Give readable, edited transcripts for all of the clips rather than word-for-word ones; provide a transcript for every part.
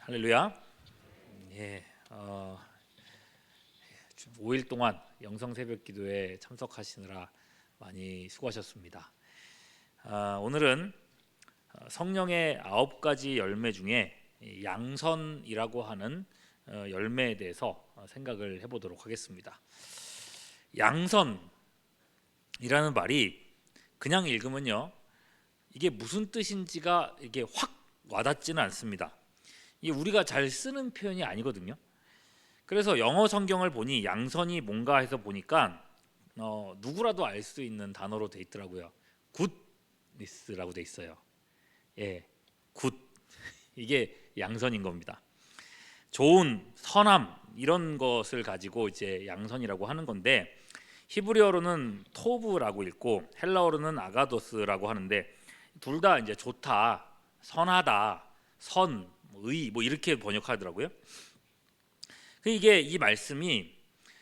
할렐루야. 예, 5일 동안 영성 새벽 기도에 참석하시느라 많이 수고하셨습니다. 오늘은 성령의 9가지 열매 중에 양선이라고 하는 열매에 대해서 생각을 해보도록 하겠습니다. 양선이라는 말이 그냥 읽으면요, 이게 무슨 뜻인지가 이게 확 와닿지는 않습니다. 이게 우리가 잘 쓰는 표현이 아니거든요. 그래서 영어 성경을 보니 양선이 뭔가 해서 보니까 누구라도 알 수 있는 단어로 돼 있더라고요. 굿니스라고 돼 있어요. 예, 굿. 이게 양선인 겁니다. 좋은, 선함 이런 것을 가지고 이제 양선이라고 하는 건데, 히브리어로는 토브라고 읽고 헬라어로는 아가도스라고 하는데, 둘 다 이제 좋다, 선하다, 선, 의 뭐 이렇게 번역하더라고요. 이게 이 말씀이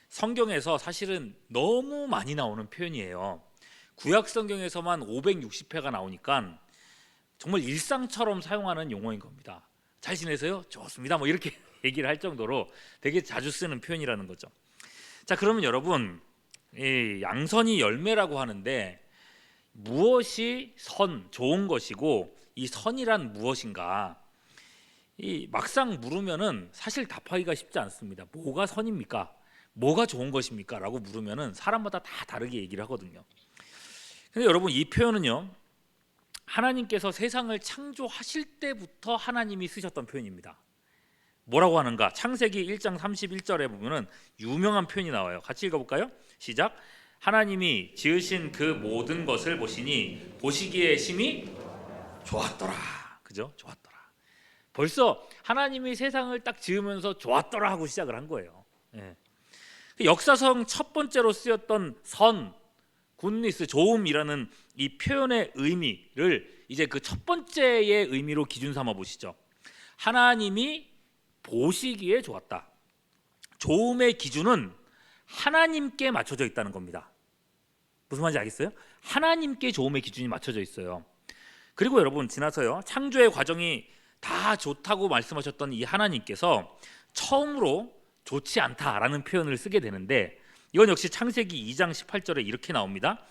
성경에서 사실은 너무 많이 나오는 표현이에요. 구약 성경에서만 560회가 나오니까 정말 일상처럼 사용하는 용어인 겁니다. 잘 지내세요? 좋습니다. 뭐 이렇게 얘기를 할 정도로 되게 자주 쓰는 표현이라는 거죠. 자, 그러면 여러분, 이 양선이 열매라고 하는데 무엇이 선, 좋은 것이고 이 선이란 무엇인가? 이 막상 물으면은 사실 답하기가 쉽지 않습니다. 뭐가 선입니까? 뭐가 좋은 것입니까? 라고 물으면은 사람마다 다 다르게 얘기를 하거든요. 근데 여러분, 이 표현은요, 하나님께서 세상을 창조하실 때부터 하나님이 쓰셨던 표현입니다. 뭐라고 하는가? 창세기 1장 31절에 보면은 유명한 표현이 나와요. 같이 읽어볼까요? 시작. 하나님이 지으신 그 모든 것을 보시니 보시기에 심히 좋았더라. 그죠? 좋았더라. 벌써 하나님이 세상을 딱 지으면서 좋았더라 하고 시작을 한 거예요. 예. 역사상 첫 번째로 쓰였던 선, 굿니스, 좋음이라는 이 표현의 의미를 이제 그 첫 번째의 의미로 기준 삼아 보시죠. 하나님이 보시기에 좋았다. 좋음의 기준은 하나님께 맞춰져 있다는 겁니다. 무슨 말인지 알겠어요? 하나님께 좋음의 기준이 맞춰져 있어요. 그리고 여러분, 지나서요, 창조의 과정이 다 좋다고 말씀하셨던 이 하나님께서 처음으로 좋지 않다라는 표현을 쓰게 되는데, 이건 역시 창세기 2장 18절에 이렇게 나옵니다.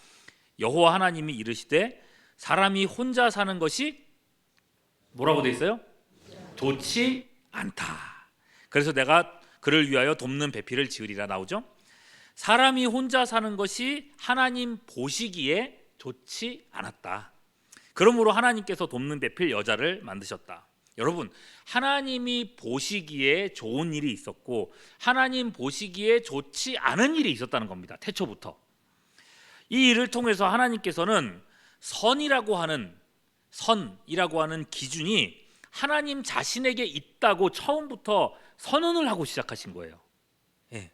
여호와 하나님이 이르시되 사람이 혼자 사는 것이 뭐라고 돼 있어요? 좋지 않다. 그래서 내가 그를 위하여 돕는 배필을 지으리라 나오죠. 사람이 혼자 사는 것이 하나님 보시기에 좋지 않았다. 그러므로 하나님께서 돕는 배필 여자를 만드셨다. 여러분, 하나님이 보시기에 좋은 일이 있었고 하나님 보시기에 좋지 않은 일이 있었다는 겁니다. 태초부터. 이 일을 통해서 하나님께서는 선이라고 하는 기준이 하나님 자신에게 있다고 처음부터 선언을 하고 시작하신 거예요. 예.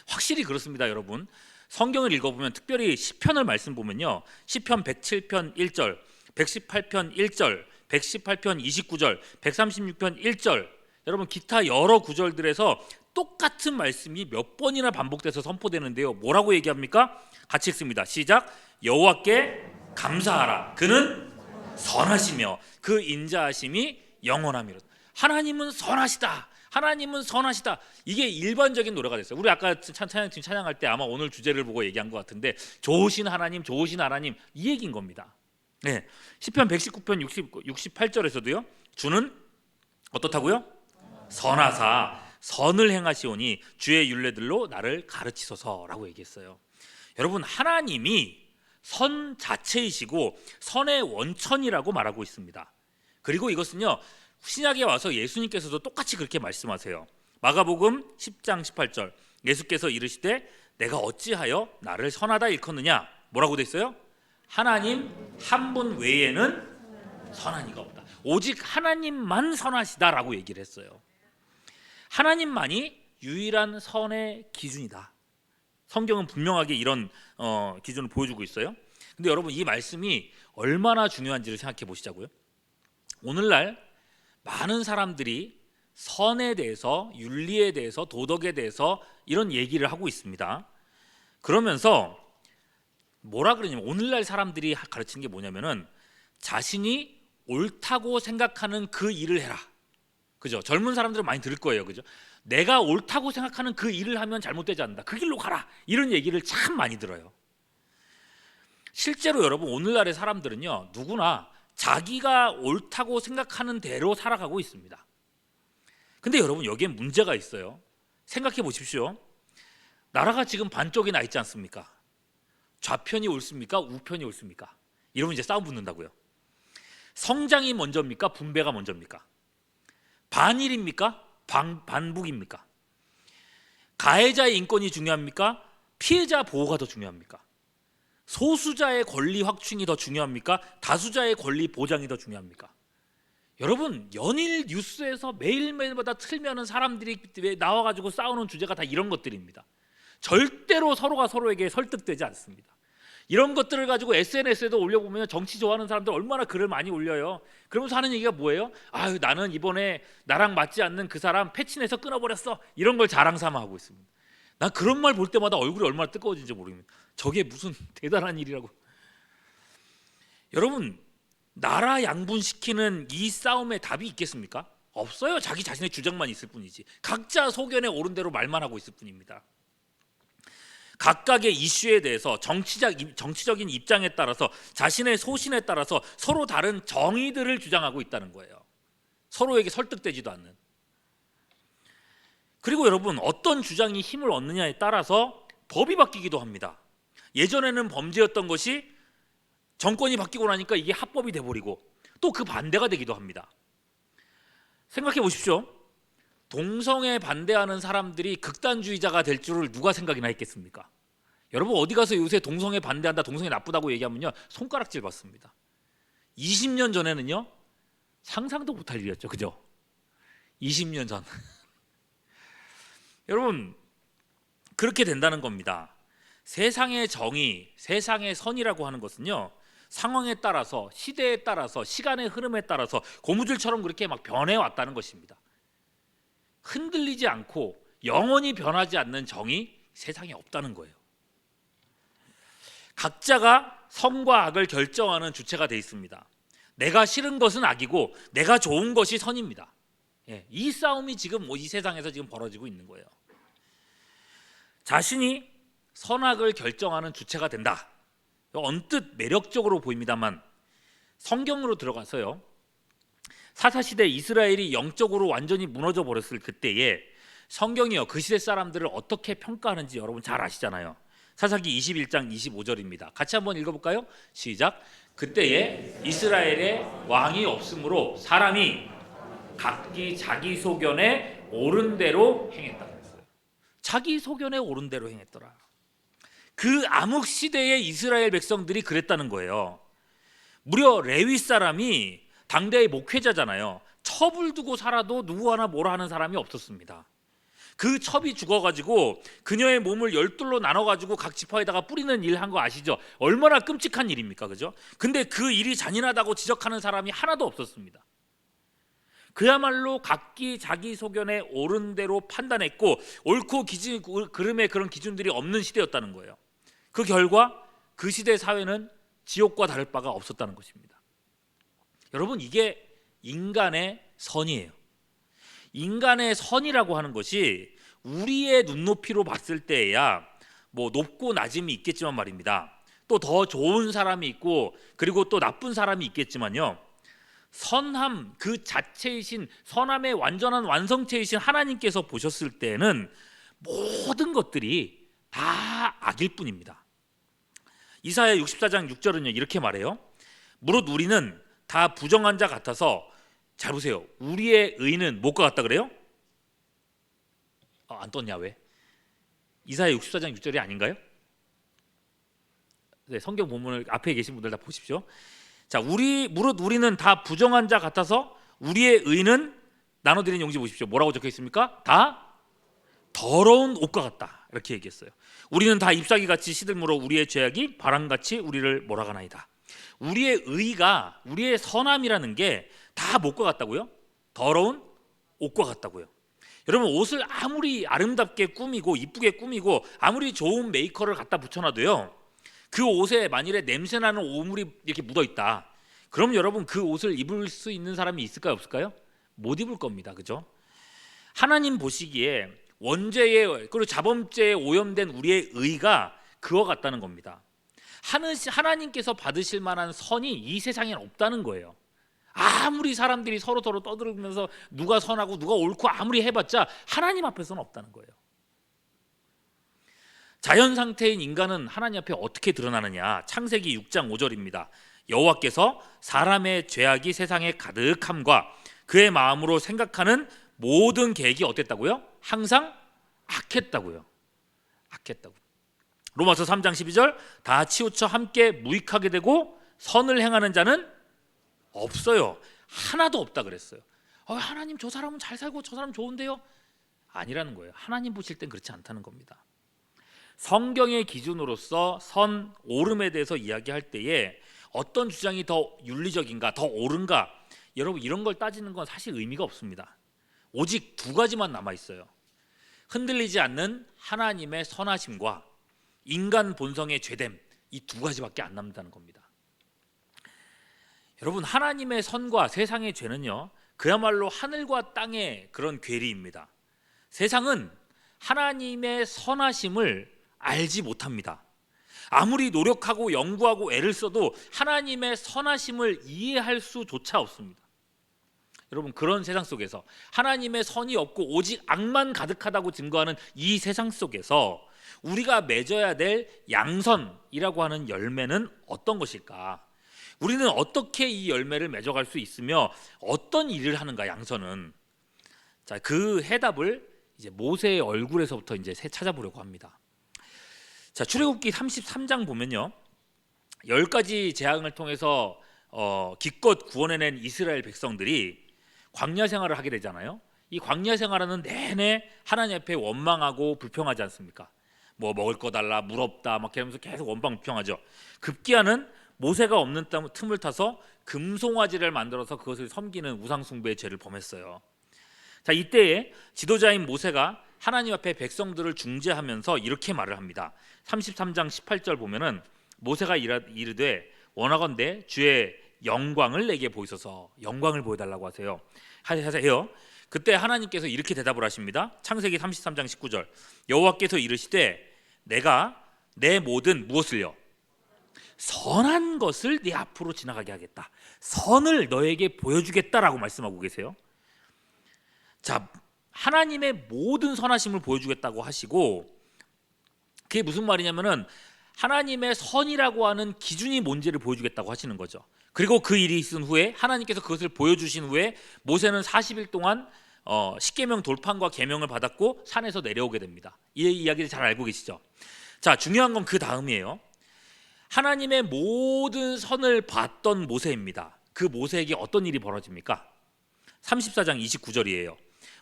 확실히 그렇습니다, 여러분. 성경을 읽어보면, 특별히 시편을 말씀 보면요, 시편 107편 1절, 118편 1절, 118편 29절, 136편 1절, 여러분 기타 여러 구절들에서 똑같은 말씀이 몇 번이나 반복돼서 선포되는데요, 뭐라고 얘기합니까? 같이 읽습니다. 시작. 여호와께 감사하라. 그는 선하시며 그 인자하심이 영원하미로다. 하나님은 선하시다. 하나님은 선하시다. 이게 일반적인 노래가 됐어요. 우리 아까 찬양할 때 아마 오늘 주제를 보고 얘기한 것 같은데, 좋으신 하나님, 좋으신 하나님, 이 얘기인 겁니다. 네. 시편 119편 68절에서도요, 주는 어떻다고요? 선하사 선을 행하시오니 주의 율례들로 나를 가르치소서라고 얘기했어요. 여러분, 하나님이 선 자체이시고 선의 원천이라고 말하고 있습니다. 그리고 이것은요, 신약에 와서 예수님께서도 똑같이 그렇게 말씀하세요. 마가복음 10장 18절, 예수께서 이르시되 내가 어찌하여 나를 선하다 일컫느냐? 뭐라고 돼 있어요? 하나님 한 분 외에는 선한 이가 없다. 오직 하나님만 선하시다라고 얘기를 했어요. 하나님만이 유일한 선의 기준이다. 성경은 분명하게 이런 기준을 보여주고 있어요. 근데 여러분, 이 말씀이 얼마나 중요한지를 생각해 보시자고요. 오늘날 많은 사람들이 선에 대해서, 윤리에 대해서, 도덕에 대해서 이런 얘기를 하고 있습니다. 그러면서 뭐라 그러냐면, 오늘날 사람들이 가르치는 게 뭐냐면은 자신이 옳다고 생각하는 그 일을 해라. 그죠? 젊은 사람들은 많이 들을 거예요. 그죠? 내가 옳다고 생각하는 그 일을 하면 잘못되지 않는다. 그 길로 가라. 이런 얘기를 참 많이 들어요. 실제로 여러분 오늘날의 사람들은요, 누구나 자기가 옳다고 생각하는 대로 살아가고 있습니다. 근데 여러분 여기에 문제가 있어요. 생각해 보십시오. 나라가 지금 반쪽이 나 있지 않습니까? 좌편이 옳습니까? 우편이 옳습니까? 이러면 이제 싸움 붙는다고요. 성장이 먼저입니까? 분배가 먼저입니까? 반일입니까? 반북입니까? 가해자의 인권이 중요합니까? 피해자 보호가 더 중요합니까? 소수자의 권리 확충이 더 중요합니까? 다수자의 권리 보장이 더 중요합니까? 여러분 연일 뉴스에서 매일매일마다 틀면은 사람들이 나와가지고 싸우는 주제가 다 이런 것들입니다. 절대로 서로가 서로에게 설득되지 않습니다. 이런 것들을 가지고 SNS에도 올려보면 정치 좋아하는 사람들 얼마나 글을 많이 올려요. 그러면서 하는 얘기가 뭐예요? 아유, 나는 이번에 나랑 맞지 않는 그 사람 패친해서 끊어버렸어. 이런 걸 자랑삼아 하고 있습니다. 난 그런 말 볼 때마다 얼굴이 얼마나 뜨거워진지 모르겠습니다. 저게 무슨 대단한 일이라고. 여러분, 나라 양분시키는 이 싸움에 답이 있겠습니까? 없어요. 자기 자신의 주장만 있을 뿐이지. 각자 소견에 옳은 대로 말만 하고 있을 뿐입니다. 각각의 이슈에 대해서 정치적인 입장에 따라서 자신의 소신에 따라서 서로 다른 정의들을 주장하고 있다는 거예요. 서로에게 설득되지도 않는. 그리고 여러분 어떤 주장이 힘을 얻느냐에 따라서 법이 바뀌기도 합니다. 예전에는 범죄였던 것이 정권이 바뀌고 나니까 이게 합법이 돼버리고 또 그 반대가 되기도 합니다. 생각해 보십시오. 동성애 반대하는 사람들이 극단주의자가 될 줄을 누가 생각이나 했겠습니까? 여러분 어디 가서 요새 동성애 반대한다, 동성애 나쁘다고 얘기하면요 손가락질 받습니다. 20년 전에는요 상상도 못할 일이었죠. 그죠? 20년 전. 여러분 그렇게 된다는 겁니다. 세상의 정의, 세상의 선이라고 하는 것은요 상황에 따라서, 시대에 따라서, 시간의 흐름에 따라서 고무줄처럼 그렇게 막 변해왔다는 것입니다. 흔들리지 않고 영원히 변하지 않는 정의, 세상에 없다는 거예요. 각자가 선과 악을 결정하는 주체가 돼 있습니다. 내가 싫은 것은 악이고 내가 좋은 것이 선입니다. 이 싸움이 지금 이 세상에서 지금 벌어지고 있는 거예요. 자신이 선악을 결정하는 주체가 된다. 언뜻 매력적으로 보입니다만 성경으로 들어가서요 사사시대 이스라엘이 영적으로 완전히 무너져 버렸을 그때에 성경이요 그 시대 사람들을 어떻게 평가하는지 여러분 잘 아시잖아요. 사사기 21장 25절입니다. 같이 한번 읽어볼까요? 시작. 그때에 이스라엘에 왕이 없으므로 사람이 각기 자기 소견에 옳은 대로 행했다 그랬어요. 자기 소견에 옳은 대로 행했더라. 그 암흑 시대의 이스라엘 백성들이 그랬다는 거예요. 무려 레위 사람이 당대의 목회자잖아요. 첩을 두고 살아도 누구 하나 뭐라 하는 사람이 없었습니다. 그 첩이 죽어가지고 그녀의 몸을 12로 나눠가지고 각 지파에다가 뿌리는 일 한 거 아시죠? 얼마나 끔찍한 일입니까, 그죠? 근데 그 일이 잔인하다고 지적하는 사람이 하나도 없었습니다. 그야말로 각기 자기 소견에 옳은 대로 판단했고 옳고 그름의 그런 기준들이 없는 시대였다는 거예요. 그 결과 그 시대 사회는 지옥과 다를 바가 없었다는 것입니다. 여러분 이게 인간의 선이에요. 인간의 선이라고 하는 것이 우리의 눈높이로 봤을 때에야 뭐 높고 낮음이 있겠지만 말입니다. 또 더 좋은 사람이 있고 그리고 또 나쁜 사람이 있겠지만요. 선함 그 자체이신 선함의 완전한 완성체이신 하나님께서 보셨을 때는 모든 것들이 다 악일 뿐입니다. 이사야 64장 6절은요 이렇게 말해요. 무릇 우리는 다 부정한 자 같아서 잘 보세요. 우리의 의는 뭐가 같다 그래요? 안 떴냐 왜? 이사야 64장 6절이 아닌가요? 네, 성경 본문을 앞에 계신 분들 다 보십시오. 자, 무릇 우리는 다 부정한 자 같아서 우리의 의는 나눠드린 용지 보십시오. 뭐라고 적혀 있습니까? 다 더러운 옷과 같다. 이렇게 얘기했어요. 우리는 다 잎사귀같이 시들므로 우리의 죄악이 바람같이 우리를 몰아가나이다. 우리의 의가 우리의 선함이라는 게 다 뭐과 같다고요? 더러운 옷과 같다고요. 여러분 옷을 아무리 아름답게 꾸미고 이쁘게 꾸미고 아무리 좋은 메이커를 갖다 붙여놔도요 그 옷에 만일에 냄새나는 오물이 이렇게 묻어있다. 그럼 여러분 그 옷을 입을 수 있는 사람이 있을까요? 없을까요? 못 입을 겁니다. 그죠? 하나님 보시기에 원죄에 그리고 자범죄에 오염된 우리의 의가 그와 같다는 겁니다. 하나님께서 받으실 만한 선이 이 세상엔 없다는 거예요. 아무리 사람들이 서로 떠들면서 누가 선하고 누가 옳고 아무리 해봤자 하나님 앞에서는 없다는 거예요. 자연 상태인 인간은 하나님 앞에 어떻게 드러나느냐? 창세기 6장 5절입니다. 여호와께서 사람의 죄악이 세상에 가득함과 그의 마음으로 생각하는 모든 계획이 어땠다고요? 항상 악했다고요. 악했다고. 로마서 3장 12절 다 치우쳐 함께 무익하게 되고 선을 행하는 자는 없어요. 하나도 없다 그랬어요. 하나님 저 사람은 잘 살고 저 사람 좋은데요? 아니라는 거예요. 하나님 보실 땐 그렇지 않다는 겁니다. 성경의 기준으로서 선, 옳음에 대해서 이야기할 때에 어떤 주장이 더 윤리적인가, 더 옳은가, 여러분 이런 걸 따지는 건 사실 의미가 없습니다. 오직 두 가지만 남아 있어요. 흔들리지 않는 하나님의 선하심과 인간 본성의 죄됨, 이 두 가지밖에 안 남는다는 겁니다. 여러분, 하나님의 선과 세상의 죄는요, 그야말로 하늘과 땅의 그런 괴리입니다. 세상은 하나님의 선하심을 알지 못합니다. 아무리 노력하고 연구하고 애를 써도 하나님의 선하심을 이해할 수조차 없습니다. 여러분, 그런 세상 속에서 하나님의 선이 없고 오직 악만 가득하다고 증거하는 이 세상 속에서 우리가 맺어야 될 양선이라고 하는 열매는 어떤 것일까? 우리는 어떻게 이 열매를 맺어갈 수 있으며 어떤 일을 하는가? 양선은, 자, 그 해답을 이제 모세의 얼굴에서부터 이제 찾아보려고 합니다. 자, 출애굽기 33장 보면요, 10가지 재앙을 통해서 기껏 구원해낸 이스라엘 백성들이 광야 생활을 하게 되잖아요. 이 광야 생활하는 내내 하나님 앞에 원망하고 불평하지 않습니까? 뭐 먹을 거 달라, 물 없다, 막 이러면서 계속 원망 불평하죠. 급기야는 모세가 없는 틈을 타서 금송아지를 만들어서 그것을 섬기는 우상숭배의 죄를 범했어요. 자, 이때에 지도자인 모세가 하나님 앞에 백성들을 중재하면서 이렇게 말을 합니다. 33장 18절 보면은 모세가 이르되 원하건대 주의 영광을 내게 보이소서. 영광을 보여달라고 하세요. 그때 하나님께서 이렇게 대답을 하십니다. 창세기 33장 19절 여호와께서 이르시되 내가 내 모든 무엇을요? 선한 것을 네 앞으로 지나가게 하겠다. 선을 너에게 보여주겠다라고 말씀하고 계세요. 자, 하나님의 모든 선하심을 보여주겠다고 하시고, 그게 무슨 말이냐면은 하나님의 선이라고 하는 기준이 뭔지를 보여주겠다고 하시는 거죠. 그리고 그 일이 있은 후에 하나님께서 그것을 보여주신 후에 모세는 40일 동안 십계명 돌판과 계명을 받았고 산에서 내려오게 됩니다. 이 이야기를 잘 알고 계시죠? 자, 중요한 건 그 다음이에요. 하나님의 모든 선을 봤던 모세입니다. 그 모세에게 어떤 일이 벌어집니까? 34장 29절이에요.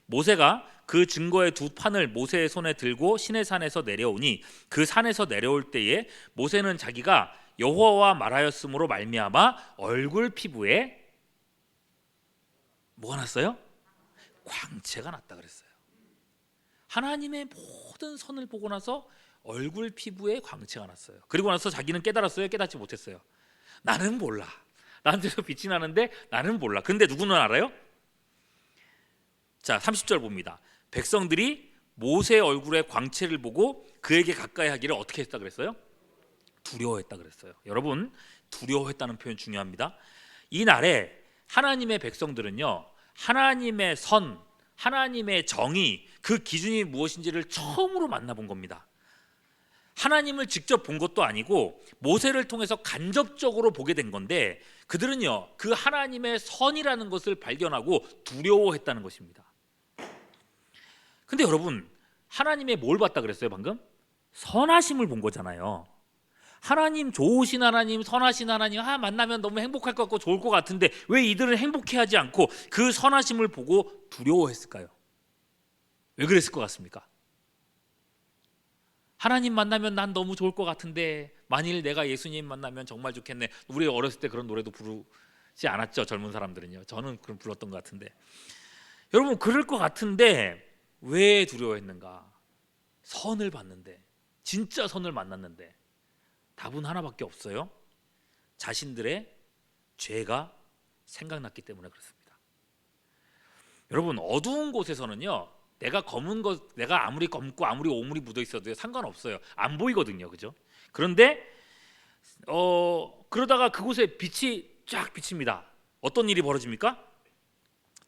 모세가 그 증거의 두 판을 모세의 손에 들고 시내산에서 내려오니 그 산에서 내려올 때에 모세는 자기가 여호와와 말하였으므로 말미암아 얼굴 피부에 뭐가 났어요? 광채가 났다 그랬어요. 하나님의 모든 선을 보고 나서 얼굴 피부에 광채가 났어요. 그리고 나서 자기는 깨달았어요? 깨닫지 못했어요? 나는 몰라. 나한테서 빛이 나는데 나는 몰라. 근데 누구는 알아요? 자, 30절 봅니다. 백성들이 모세의 얼굴에 광채를 보고 그에게 가까이 하기를 어떻게 했다 그랬어요? 두려워했다 그랬어요. 여러분, 두려워했다는 표현 중요합니다. 이 날에 하나님의 백성들은요, 하나님의 선, 하나님의 정의, 그 기준이 무엇인지를 처음으로 만나본 겁니다. 하나님을 직접 본 것도 아니고 모세를 통해서 간접적으로 보게 된 건데, 그들은요, 그 하나님의 선이라는 것을 발견하고 두려워했다는 것입니다. 근데 여러분, 하나님의 뭘 봤다 그랬어요 방금? 선하심을 본 거잖아요. 하나님 좋으신 하나님, 선하신 하나님, 만나면 너무 행복할 것 같고 좋을 것 같은데 왜 이들은 행복해하지 않고 그 선하심을 보고 두려워했을까요? 왜 그랬을 것 같습니까? 하나님 만나면 난 너무 좋을 것 같은데 만일 내가 예수님 만나면 정말 좋겠네. 우리 어렸을 때 그런 노래도 부르지 않았죠? 젊은 사람들은요. 저는 그럼 불렀던 것 같은데. 여러분, 그럴 것 같은데 왜 두려워했는가? 선을 봤는데, 진짜 선을 만났는데 답은 하나밖에 없어요. 자신들의 죄가 생각났기 때문에 그렇습니다. 여러분, 어두운 곳에서는요, 내가 아무리 검고 아무리 오물이 묻어 있어도 상관없어요. 안 보이거든요, 그죠? 그런데 그러다가 그곳에 빛이 쫙 비칩니다. 어떤 일이 벌어집니까?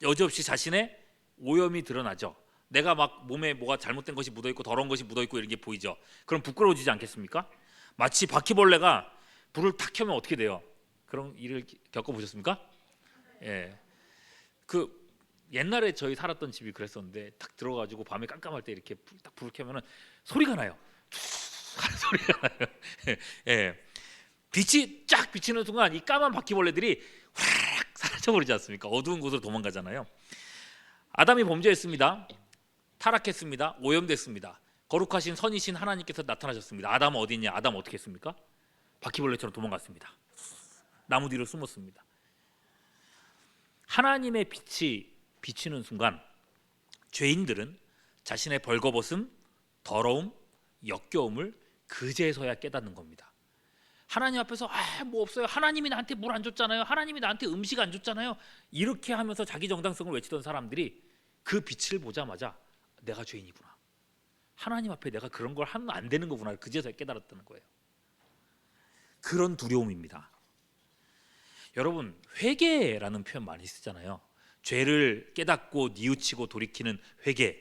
여지없이 자신의 오염이 드러나죠. 내가 막 몸에 뭐가 잘못된 것이 묻어 있고 더러운 것이 묻어 있고 이런 게 보이죠. 그럼 부끄러워지지 않겠습니까? 마치 바퀴벌레가 불을 탁 켜면 어떻게 돼요? 그런 일을 겪어 보셨습니까? 예. 그 옛날에 저희 살았던 집이 그랬었는데 딱 들어가지고 밤에 깜깜할 때 이렇게 딱 불을 켜면은 소리가 나요. 툭 하는 소리가 나요. 예. 빛이 쫙 비치는 순간 이 까만 바퀴벌레들이 확 사라져 버리지 않습니까? 어두운 곳으로 도망가잖아요. 아담이 범죄했습니다. 타락했습니다. 오염됐습니다. 거룩하신 선이신 하나님께서 나타나셨습니다. 아담은 어디 있냐? 아담 어떻게 했습니까? 바퀴벌레처럼 도망갔습니다. 나무 뒤로 숨었습니다. 하나님의 빛이 비치는 순간 죄인들은 자신의 벌거벗음, 더러움, 역겨움을 그제서야 깨닫는 겁니다. 하나님 앞에서 뭐 없어요. 하나님이 나한테 물 안 줬잖아요. 하나님이 나한테 음식 안 줬잖아요. 이렇게 하면서 자기 정당성을 외치던 사람들이 그 빛을 보자마자 내가 죄인이구나. 하나님 앞에 내가 그런 걸 하면 안 되는 거구나. 그제서야 깨달았다는 거예요. 그런 두려움입니다. 여러분, 회개라는 표현 많이 쓰잖아요. 죄를 깨닫고 뉘우치고 돌이키는 회개.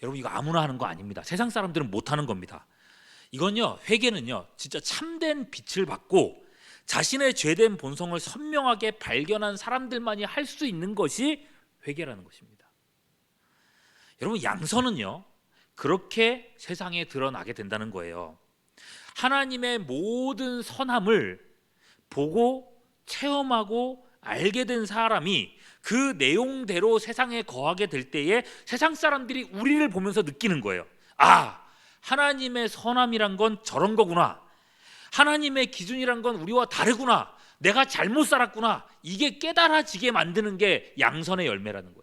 여러분, 이거 아무나 하는 거 아닙니다. 세상 사람들은 못 하는 겁니다. 이건요, 회개는요, 진짜 참된 빛을 받고 자신의 죄된 본성을 선명하게 발견한 사람들만이 할 수 있는 것이 회개라는 것입니다. 여러분, 양선은요, 그렇게 세상에 드러나게 된다는 거예요. 하나님의 모든 선함을 보고 체험하고 알게 된 사람이 그 내용대로 세상에 거하게 될 때에 세상 사람들이 우리를 보면서 느끼는 거예요. 하나님의 선함이란 건 저런 거구나. 하나님의 기준이란 건 우리와 다르구나. 내가 잘못 살았구나. 이게 깨달아지게 만드는 게 양선의 열매라는 거예요.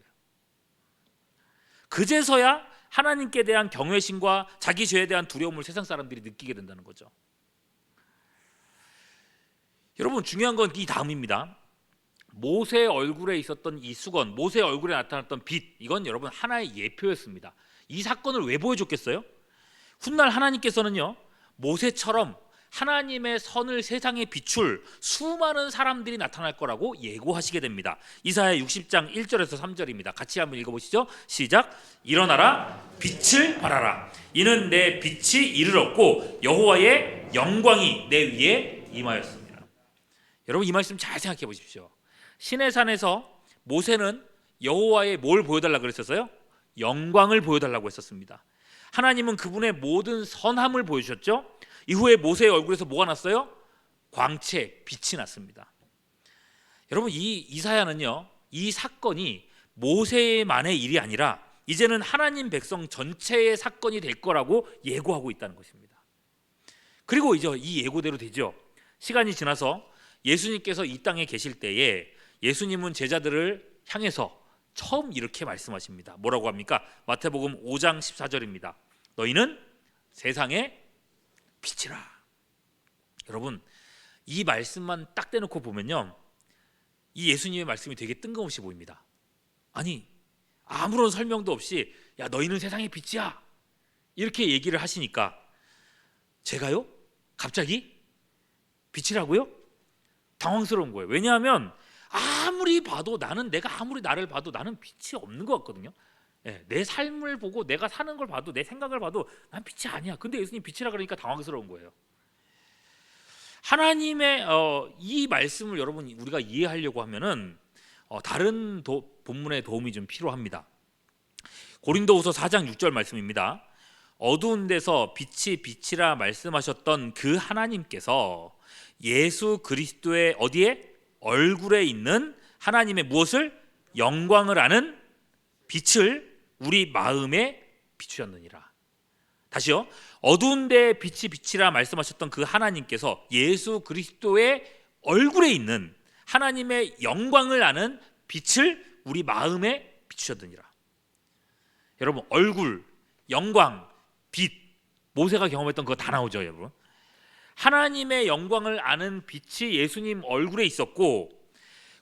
그제서야 하나님께 대한 경외심과 자기 죄에 대한 두려움을 세상 사람들이 느끼게 된다는 거죠. 여러분, 중요한 건 이 다음입니다. 모세 얼굴에 있었던 이 수건, 모세 얼굴에 나타났던 빛, 이건 여러분 하나의 예표였습니다. 이 사건을 왜 보여줬겠어요? 훗날 하나님께서는요, 모세처럼 하나님의 선을 세상에 비출 수많은 사람들이 나타날 거라고 예고하시게 됩니다. 이사야 60장 1절에서 3절입니다. 같이 한번 읽어보시죠. 시작. 일어나라, 빛을 발하라. 이는 내 빛이 이르렀고 여호와의 영광이 내 위에 임하였습니다. 여러분, 이 말씀 잘 생각해 보십시오. 시내산에서 모세는 여호와의 뭘 보여달라고 그랬었어요? 영광을 보여달라고 했었습니다. 하나님은 그분의 모든 선함을 보여주셨죠. 이후에 모세의 얼굴에서 뭐가 났어요? 광채, 빛이 났습니다. 여러분, 이 이사야는요, 이 사건이 모세만의 일이 아니라 이제는 하나님 백성 전체의 사건이 될 거라고 예고하고 있다는 것입니다. 그리고 이제 이 예고대로 되죠. 시간이 지나서 예수님께서 이 땅에 계실 때에 예수님은 제자들을 향해서 처음 이렇게 말씀하십니다. 뭐라고 합니까? 마태복음 5장 14절입니다. 너희는 세상의 빛이라. 여러분, 이 말씀만 딱 대놓고 보면요, 이 예수님의 말씀이 되게 뜬금없이 보입니다. 아니, 아무런 설명도 없이 야, 너희는 세상의 빛이야, 이렇게 얘기를 하시니까 제가요? 갑자기? 빛이라고요? 당황스러운 거예요. 왜냐하면 아무리 봐도 내가 아무리 나를 봐도 나는 빛이 없는 것 같거든요. 내 삶을 보고 내가 사는 걸 봐도 내 생각을 봐도 난 빛이 아니야. 근데 예수님 빛이라 그러니까 당황스러운 거예요. 하나님의 이 말씀을 여러분 우리가 이해하려고 하면은 다른 본문의 도움이 좀 필요합니다. 고린도후서 4장 6절 말씀입니다. 어두운 데서 빛이 빛이라 말씀하셨던 그 하나님께서 예수 그리스도의 어디에? 얼굴에 있는 하나님의 무엇을? 영광을 아는 빛을 우리 마음에 비추셨느니라. 다시요. 어두운 데에 빛이 빛이라 말씀하셨던 그 하나님께서 예수 그리스도의 얼굴에 있는 하나님의 영광을 아는 빛을 우리 마음에 비추셨느니라. 여러분, 얼굴, 영광, 빛, 모세가 경험했던 그거 다 나오죠, 여러분. 하나님의 영광을 아는 빛이 예수님 얼굴에 있었고,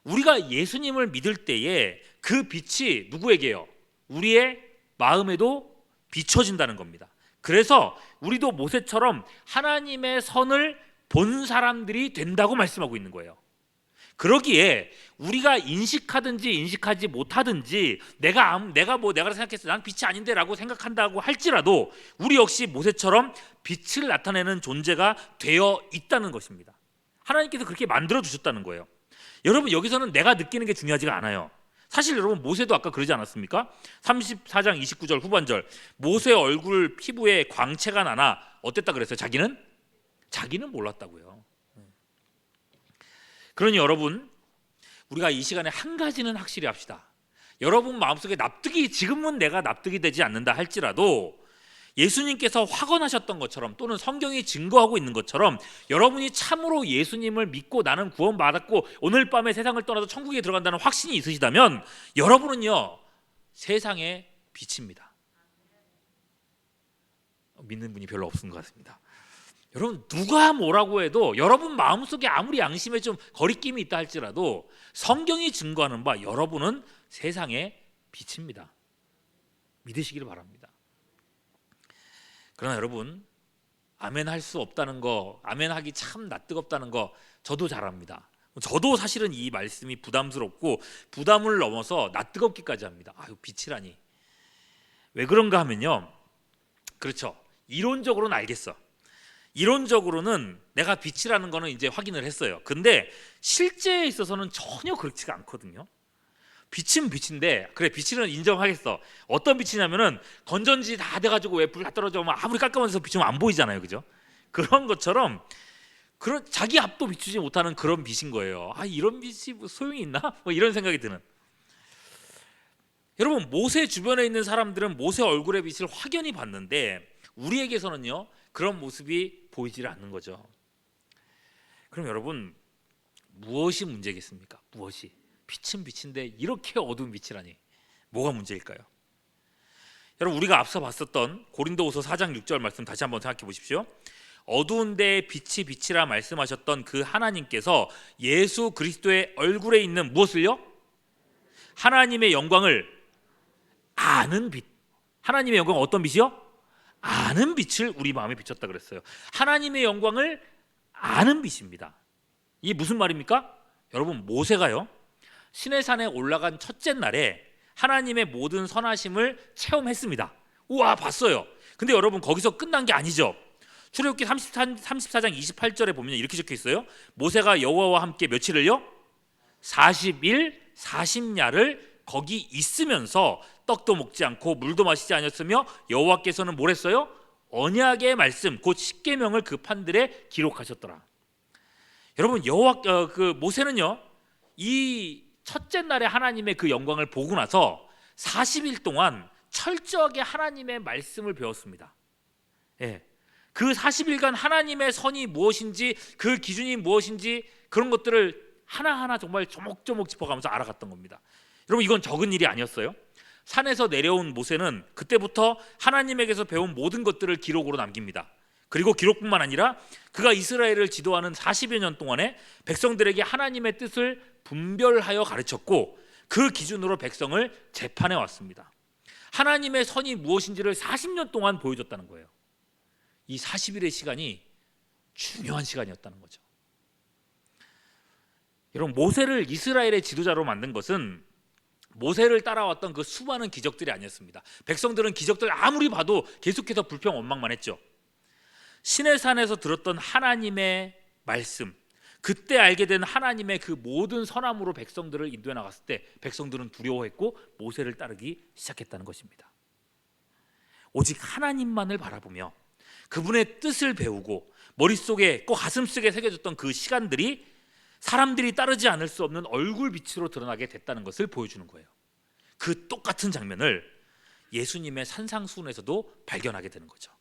우리가 예수님을 믿을 때에 그 빛이 누구에게요? 우리의 마음에도 비춰진다는 겁니다. 그래서 우리도 모세처럼 하나님의 선을 본 사람들이 된다고 말씀하고 있는 거예요. 그러기에 우리가 인식하든지 인식하지 못하든지 내가 생각했을 때 난 빛이 아닌데라고 생각한다고 할지라도 우리 역시 모세처럼 빛을 나타내는 존재가 되어 있다는 것입니다. 하나님께서 그렇게 만들어 주셨다는 거예요. 여러분, 여기서는 내가 느끼는 게 중요하지가 않아요. 사실 여러분, 모세도 아까 그러지 않았습니까? 34장 29절 후반절, 모세 얼굴 피부에 광채가 나나 어땠다 그랬어요? 자기는 몰랐다고요. 그러니 여러분, 우리가 이 시간에 한 가지는 확실히 합시다. 여러분 마음속에 지금은 내가 납득이 되지 않는다 할지라도 예수님께서 확언하셨던 것처럼 또는 성경이 증거하고 있는 것처럼 여러분이 참으로 예수님을 믿고 나는 구원받았고 오늘 밤에 세상을 떠나서 천국에 들어간다는 확신이 있으시다면 여러분은요, 세상의 빛입니다. 믿는 분이 별로 없은 것 같습니다. 여러분, 누가 뭐라고 해도 여러분 마음속에 아무리 양심에 좀 거리낌이 있다 할지라도 성경이 증거하는 바 여러분은 세상의 빛입니다. 믿으시기를 바랍니다. 그러나 여러분, 아멘 할 수 없다는 거, 아멘 하기 참 낯뜨겁다는 거 저도 잘 압니다. 저도 사실은 이 말씀이 부담스럽고 부담을 넘어서 낯뜨겁기까지 합니다. 아유, 빛이라니. 왜 그런가 하면요, 그렇죠, 이론적으로는 알겠어. 이론적으로는 내가 빛이라는 거는 이제 확인을 했어요. 근데 실제에 있어서는 전혀 그렇지가 않거든요. 빛은 빛인데, 그래, 빛은 인정하겠어. 어떤 빛이냐면은 건전지 다 돼가지고 왜 불 다 떨어져면 아무리 깜깜한 데서 비추면 안 보이잖아요, 그죠? 그런 것처럼 그런 자기 앞도 비추지 못하는 그런 빛인 거예요. 아, 이런 빛이 뭐 소용이 있나? 뭐 이런 생각이 드는. 여러분, 모세 주변에 있는 사람들은 모세 얼굴의 빛을 확연히 봤는데 우리에게서는요, 그런 모습이 보이질 않는 거죠. 그럼 여러분, 무엇이 문제겠습니까? 무엇이? 빛은 빛인데 이렇게 어두운 빛이라니 뭐가 문제일까요? 여러분, 우리가 앞서 봤었던 고린도후서 4장 6절 말씀 다시 한번 생각해 보십시오. 어두운 데에 빛이 빛이라 말씀하셨던 그 하나님께서 예수 그리스도의 얼굴에 있는 무엇을요? 하나님의 영광을 아는 빛. 하나님의 영광은 어떤 빛이요? 아는 빛을 우리 마음에 비췄다 그랬어요. 하나님의 영광을 아는 빛입니다. 이게 무슨 말입니까? 여러분, 모세가요, 시내산에 올라간 첫째 날에 하나님의 모든 선하심을 체험했습니다. 우와, 봤어요. 근데 여러분, 거기서 끝난 게 아니죠. 출애굽기 34장 28절에 보면 이렇게 적혀 있어요. 모세가 여호와와 함께 며칠을요? 40일 40야를 거기 있으면서 떡도 먹지 않고 물도 마시지 않았으며 여호와께서는 뭘 했어요? 언약의 말씀, 곧 십계명을 그 판들에 기록하셨더라. 여러분, 모세는요, 이 첫째 날에 하나님의 그 영광을 보고 나서 40일 동안 철저하게 하나님의 말씀을 배웠습니다. 예. 그 40일간 하나님의 선이 무엇인지, 그 기준이 무엇인지 그런 것들을 하나하나 정말 조목조목 짚어가면서 알아갔던 겁니다. 여러분, 이건 적은 일이 아니었어요. 산에서 내려온 모세는 그때부터 하나님에게서 배운 모든 것들을 기록으로 남깁니다. 그리고 기록뿐만 아니라 그가 이스라엘을 지도하는 40여 년 동안에 백성들에게 하나님의 뜻을 분별하여 가르쳤고 그 기준으로 백성을 재판해 왔습니다. 하나님의 선이 무엇인지를 40년 동안 보여줬다는 거예요. 이 40일의 시간이 중요한 시간이었다는 거죠. 여러분, 모세를 이스라엘의 지도자로 만든 것은 모세를 따라왔던 그 수많은 기적들이 아니었습니다. 백성들은 기적들 아무리 봐도 계속해서 불평 원망만 했죠. 시내산에서 들었던 하나님의 말씀, 그때 알게 된 하나님의 그 모든 선함으로 백성들을 인도해 나갔을 때 백성들은 두려워했고 모세를 따르기 시작했다는 것입니다. 오직 하나님만을 바라보며 그분의 뜻을 배우고 머릿속에 꼭 가슴속에 새겨졌던 그 시간들이 사람들이 따르지 않을 수 없는 얼굴 빛으로 드러나게 됐다는 것을 보여주는 거예요. 그 똑같은 장면을 예수님의 산상수훈에서도 발견하게 되는 거죠.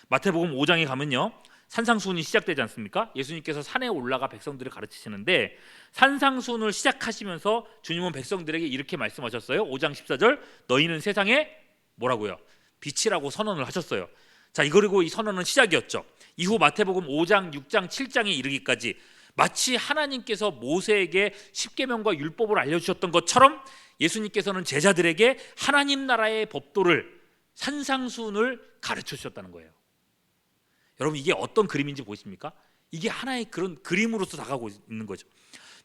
마태복음 5장에 가면요, 산상수훈이 시작되지 않습니까? 예수님께서 산에 올라가 백성들을 가르치시는데 산상수훈을 시작하시면서 주님은 백성들에게 이렇게 말씀하셨어요. 5장 14절, 너희는 세상에 뭐라고요? 빛이라고 선언을 하셨어요. 자, 그리고 이 선언은 시작이었죠. 이후 마태복음 5장, 6장, 7장에 이르기까지 마치 하나님께서 모세에게 십계명과 율법을 알려주셨던 것처럼 예수님께서는 제자들에게 하나님 나라의 법도를, 산상수훈을 가르쳐 주셨다는 거예요. 여러분, 이게 어떤 그림인지 보십니까? 이게 하나의 그런 그림으로서 다가오고 있는 거죠.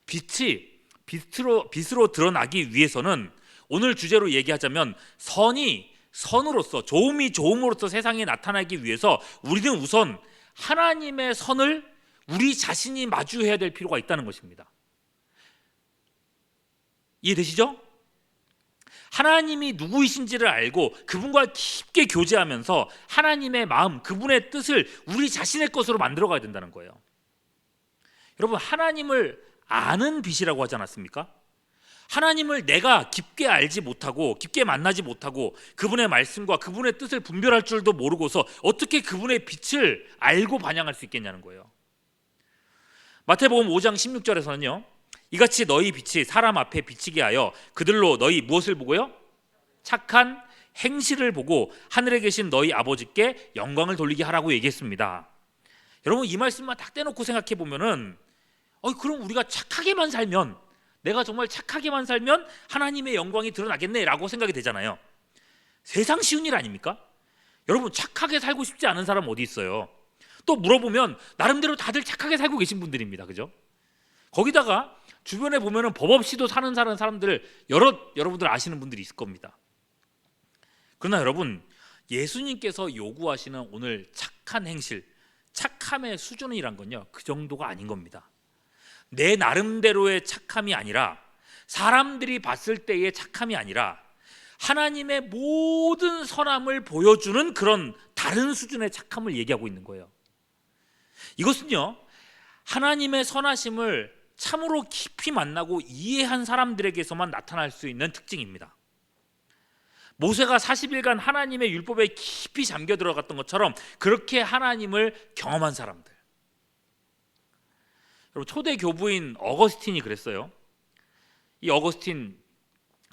빛이 빛으로 드러나기 위해서는, 오늘 주제로 얘기하자면 선이 선으로서, 좋음이 좋음으로서 세상에 나타나기 위해서 우리는 우선 하나님의 선을 우리 자신이 마주해야 될 필요가 있다는 것입니다. 이해되시죠? 하나님이 누구이신지를 알고 그분과 깊게 교제하면서 하나님의 마음, 그분의 뜻을 우리 자신의 것으로 만들어 가야 된다는 거예요. 여러분, 하나님을 아는 빛이라고 하지 않았습니까? 하나님을 내가 깊게 알지 못하고 깊게 만나지 못하고 그분의 말씀과 그분의 뜻을 분별할 줄도 모르고서 어떻게 그분의 빛을 알고 반영할 수 있겠냐는 거예요. 마태복음 5장 16절에서는요, 이같이 너희 빛이 사람 앞에 비치게 하여 그들로 너희 무엇을 보고요? 착한 행실을 보고 하늘에 계신 너희 아버지께 영광을 돌리게 하라고 얘기했습니다. 여러분, 이 말씀만 딱 떼놓고 생각해 보면은 그럼 우리가 착하게만 살면, 내가 정말 착하게만 살면 하나님의 영광이 드러나겠네라고 생각이 되잖아요. 세상 쉬운 일 아닙니까? 여러분, 착하게 살고 싶지 않은 사람 어디 있어요? 또 물어보면 나름대로 다들 착하게 살고 계신 분들입니다. 그죠? 거기다가 주변에 보면은 법 없이도 사는 사람들 여러분들 아시는 분들이 있을 겁니다. 그러나 여러분, 예수님께서 요구하시는 오늘 착한 행실, 착함의 수준이란 건요, 그 정도가 아닌 겁니다. 내 나름대로의 착함이 아니라, 사람들이 봤을 때의 착함이 아니라 하나님의 모든 선함을 보여주는 그런 다른 수준의 착함을 얘기하고 있는 거예요. 이것은요, 하나님의 선하심을 참으로 깊이 만나고 이해한 사람들에게서만 나타날 수 있는 특징입니다. 모세가 40일간 하나님의 율법에 깊이 잠겨 들어갔던 것처럼 그렇게 하나님을 경험한 사람들. 여러분, 초대 교부인 어거스틴이 그랬어요. 이 어거스틴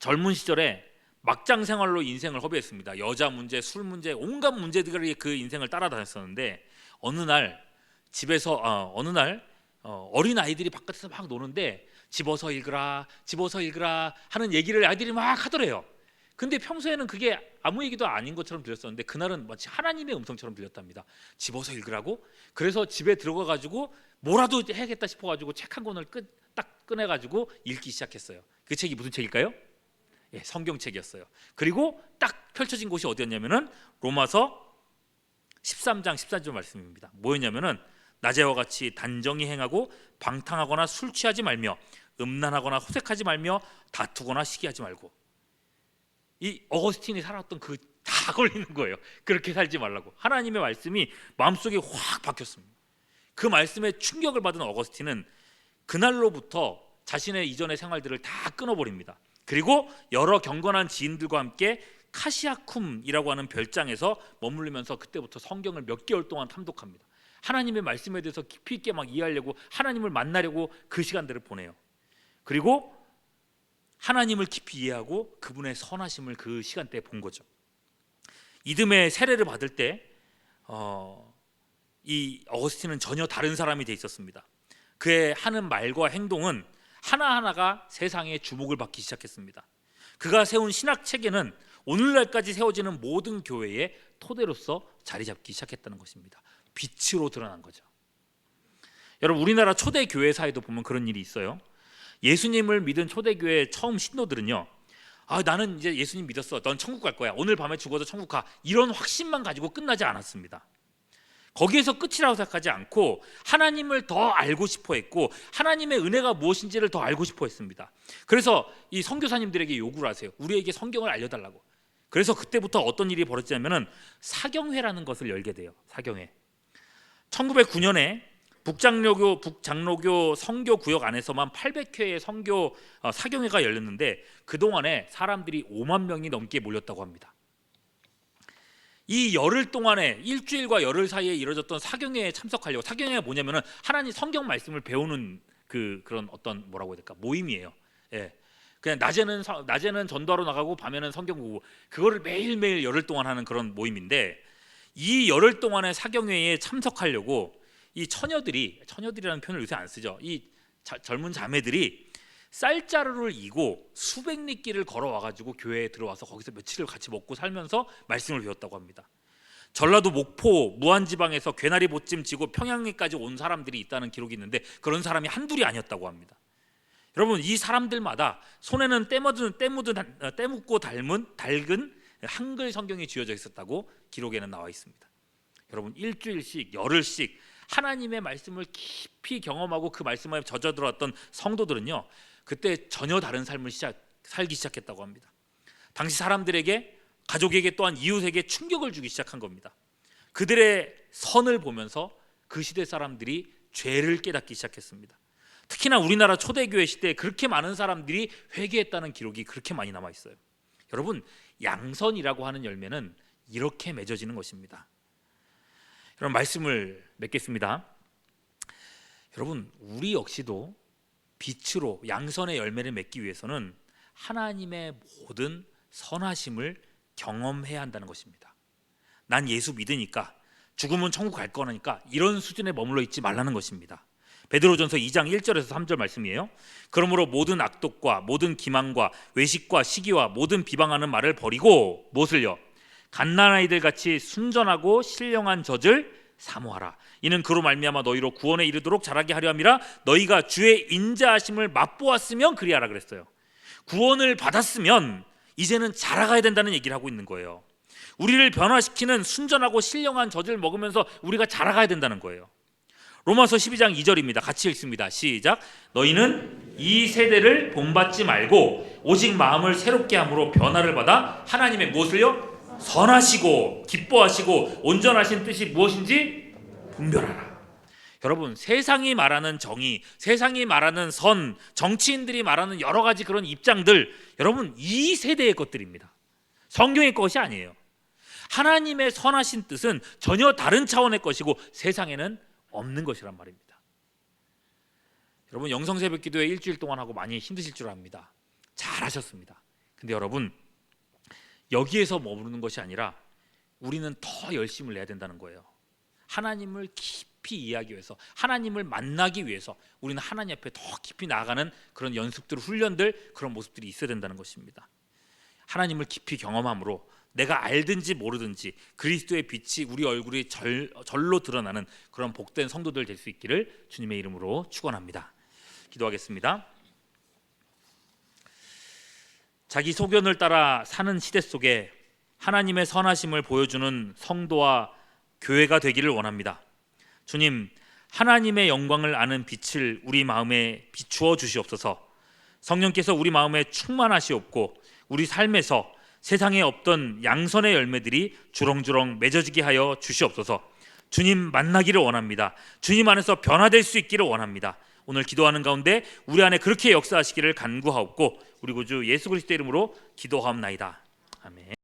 젊은 시절에 막장 생활로 인생을 허비했습니다. 여자 문제, 술 문제, 온갖 문제들이 그 인생을 따라다녔었는데 어느 날 어린 아이들이 바깥에서 막 노는데 집어서 읽으라 하는 얘기를 아이들이 막 하더래요. 근데 평소에는 그게 아무 얘기도 아닌 것처럼 들렸었는데 그날은 마치 하나님의 음성처럼 들렸답니다. 집어서 읽으라고? 그래서 집에 들어가 가지고 뭐라도 해야겠다 싶어 가지고 책 한 권을 딱 꺼내 가지고 읽기 시작했어요. 그 책이 무슨 책일까요? 예, 성경책이었어요. 그리고 딱 펼쳐진 곳이 어디였냐면은 로마서 13장 14절 말씀입니다. 뭐였냐면은 낮에와 같이 단정히 행하고 방탕하거나 술 취하지 말며 음란하거나 호색하지 말며 다투거나 시기하지 말고. 이 어거스틴이 살았던 그 다 걸리는 거예요. 그렇게 살지 말라고. 하나님의 말씀이 마음속에 확 박혔습니다. 그 말씀에 충격을 받은 어거스틴은 그날로부터 자신의 이전의 생활들을 다 끊어버립니다. 그리고 여러 경건한 지인들과 함께 카시아쿰이라고 하는 별장에서 머무르면서 그때부터 성경을 몇 개월 동안 탐독합니다. 하나님의 말씀에 대해서 깊이 있게 막 이해하려고, 하나님을 만나려고 그 시간들을 보내요. 그리고 하나님을 깊이 이해하고 그분의 선하심을 그 시간대에 본 거죠. 이듬해 세례를 받을 때 이 어거스틴은 전혀 다른 사람이 돼 있었습니다. 그의 하는 말과 행동은 하나하나가 세상의 주목을 받기 시작했습니다. 그가 세운 신학 체계는 오늘날까지 세워지는 모든 교회의 토대로서 자리 잡기 시작했다는 것입니다. 빛으로 드러난 거죠. 여러분, 우리나라 초대 교회 사에도 보면 그런 일이 있어요. 예수님을 믿은 초대교회 처음 신도들은요, 나는 이제 예수님 믿었어, 넌 천국 갈 거야, 오늘 밤에 죽어도 천국 가, 이런 확신만 가지고 끝나지 않았습니다. 거기에서 끝이라고 생각하지 않고 하나님을 더 알고 싶어 했고 하나님의 은혜가 무엇인지를 더 알고 싶어 했습니다. 그래서 이 선교사님들에게 요구를 하세요. 우리에게 성경을 알려달라고. 그래서 그때부터 어떤 일이 벌어지냐면은 사경회라는 것을 열게 돼요. 사경회. 1909년에 북장로교 선교 구역 안에서만 800회의 사경회가 열렸는데 그동안에 사람들이 5만 명이 넘게 몰렸다고 합니다. 이 열흘 동안에, 일주일과 열흘 사이에 이루어졌던 사경회에 참석하려고, 사경회가 뭐냐면은 하나님 성경 말씀을 배우는 그런 어떤 뭐라고 해야 될까, 모임이에요. 예. 그냥 낮에는 전도하러 나가고 밤에는 성경 보고, 그거를 매일매일 열흘 동안 하는 그런 모임인데, 이 열흘 동안의 사경회에 참석하려고 이 처녀들이라는 표현을 요새 안 쓰죠. 이 젊은 자매들이 쌀자루를 이고 수백 리길을 걸어와가지고 교회에 들어와서 거기서 며칠을 같이 먹고 살면서 말씀을 배웠다고 합니다. 전라도 목포 무안지방에서 괴나리 보찜 지고 평양에까지 온 사람들이 있다는 기록이 있는데 그런 사람이 한둘이 아니었다고 합니다. 여러분, 이 사람들마다 손에는 때 묻고 닳은 한글 성경이 쥐어져 있었다고 기록에는 나와 있습니다. 여러분, 일주일씩 열흘씩 하나님의 말씀을 깊이 경험하고 그 말씀에 젖어들어왔던 성도들은요, 그때 전혀 다른 삶을 살기 시작했다고 합니다. 당시 사람들에게, 가족에게, 또한 이웃에게 충격을 주기 시작한 겁니다. 그들의 선을 보면서 그 시대 사람들이 죄를 깨닫기 시작했습니다. 특히나 우리나라 초대교회 시대에 그렇게 많은 사람들이 회개했다는 기록이 그렇게 많이 남아 있어요. 여러분, 양선이라고 하는 열매는 이렇게 맺어지는 것입니다. 여러분, 말씀을 맺겠습니다. 여러분, 우리 역시도 빛으로 양선의 열매를 맺기 위해서는 하나님의 모든 선하심을 경험해야 한다는 것입니다. 난 예수 믿으니까, 죽으면 천국 갈 거니까 이런 수준에 머물러 있지 말라는 것입니다. 베드로전서 2장 1절에서 3절 말씀이에요. 그러므로 모든 악독과 모든 기망과 외식과 시기와 모든 비방하는 말을 버리고 무엇을요? 갓난아이들 같이 순전하고 신령한 젖을 사모하라. 이는 그로 말미암아 너희로 구원에 이르도록 자라게 하려 함이라. 너희가 주의 인자하심을 맛보았으면 그리하라 그랬어요. 구원을 받았으면 이제는 자라가야 된다는 얘기를 하고 있는 거예요. 우리를 변화시키는 순전하고 신령한 젖을 먹으면서 우리가 자라가야 된다는 거예요. 로마서 12장 2절입니다. 같이 읽습니다. 시작. 너희는 이 세대를 본받지 말고 오직 마음을 새롭게 함으로 변화를 받아 하나님의 무엇을요? 선하시고 기뻐하시고 온전하신 뜻이 무엇인지 분별하라. 여러분, 세상이 말하는 정의, 세상이 말하는 선, 정치인들이 말하는 여러 가지 그런 입장들, 여러분, 이 세대의 것들입니다. 성경의 것이 아니에요. 하나님의 선하신 뜻은 전혀 다른 차원의 것이고 세상에는 없는 것이란 말입니다. 여러분, 영성새벽기도회 일주일 동안 하고 많이 힘드실 줄 압니다. 잘하셨습니다. 근데 여러분, 여기에서 머무르는 것이 아니라 우리는 더 열심을 내야 된다는 거예요. 하나님을 깊이 이해하기 위해서, 하나님을 만나기 위해서 우리는 하나님 앞에 더 깊이 나아가는 그런 연습들, 훈련들, 그런 모습들이 있어야 된다는 것입니다. 하나님을 깊이 경험함으로 내가 알든지 모르든지 그리스도의 빛이 우리 얼굴이 절로 드러나는 그런 복된 성도들 될 수 있기를 주님의 이름으로 축원합니다. 기도하겠습니다. 자기 소견을 따라 사는 시대 속에 하나님의 선하심을 보여주는 성도와 교회가 되기를 원합니다. 주님, 하나님의 영광을 아는 빛을 우리 마음에 비추어 주시옵소서. 성령께서 우리 마음에 충만하시옵고 우리 삶에서 세상에 없던 양선의 열매들이 주렁주렁 맺어지게 하여 주시옵소서. 주님 만나기를 원합니다. 주님 안에서 변화될 수 있기를 원합니다. 오늘 기도하는 가운데 우리 안에 그렇게 역사하시기를 간구하옵고 우리 구주 예수 그리스도의 이름으로 기도하옵나이다. 아멘.